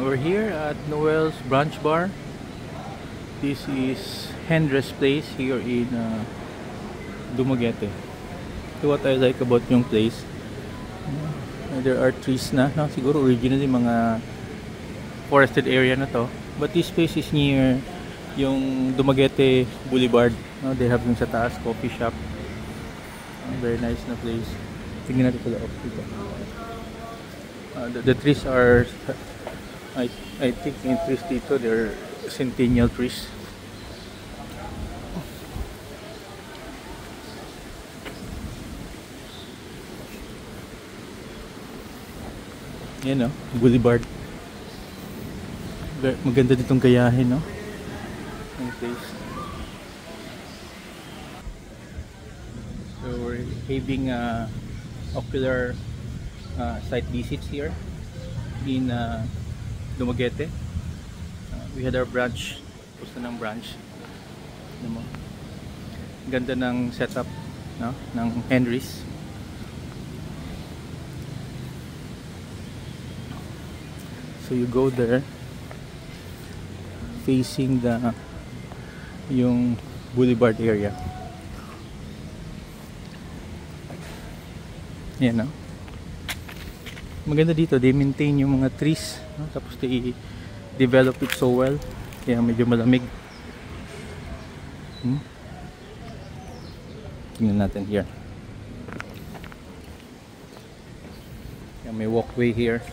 We're here at Noel's Brunch Bar. This is Hendress Place here in Dumaguete. So what I like about yung place, there are trees na, no? Siguro originally mga forested area na to. But this place is near yung Dumaguete Boulevard. No? They have yung sa taas coffee shop. Very nice na place. Tingnan natin sa loob dito. The trees are, I think in trees dito, they're centennial trees. Yan, no? Boulevard. Maganda ditong gayahin, no? Ang place. So we're having ocular site visits here in Dumaguete. We had our branch. Tapos na ng branch. Ganda ng setup, no? Ng Hendress. So you go there facing yung boulevard area. Yan, no? Maganda dito, they maintain yung mga trees, no? Tapos they develop it so well, kaya medyo malamig. Tingnan natin here. Kaya may walkway here.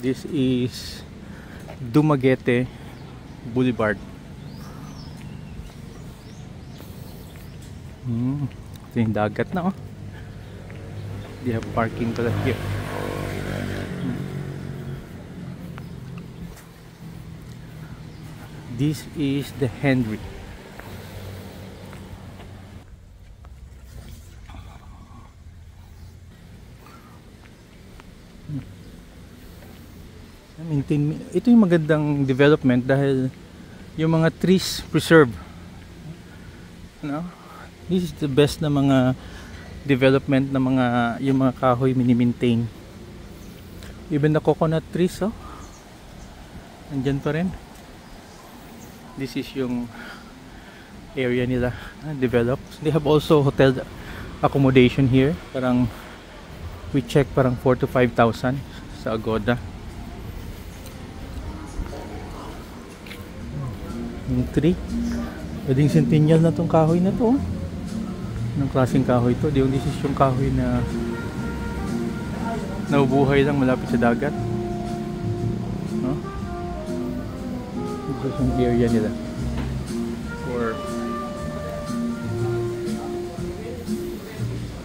This is Dumaguete Boulevard. Ito yung dagat na, oh. They have parking pala here. This is the Hendress. Ito yung magandang development dahil yung mga trees preserve, no? This is the best na mga development na yung mga kahoy mini-maintain. Even the coconut trees, oh, andyan pa rin. This is yung area nila developed. They have also hotel accommodation here. Parang we check parang 4,000 to 5,000 sa Agoda. Yung tree, pwedeng centennial na tong kahoy na to. Anong klaseng kahoy to? This is yung kahoy na nabubuhay lang malapit sa dagat, no? Ito yung area nila for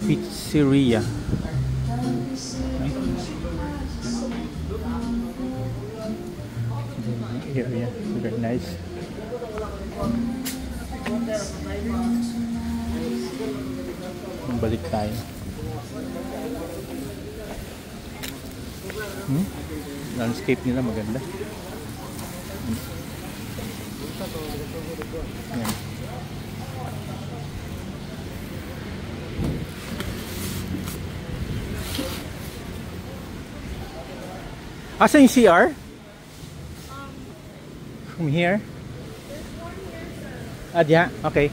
pizzeria. Area, very nice. Balik tayo. Landscape nila maganda. Yan. Asa yung CR? From here? Ah, diyan? Okay.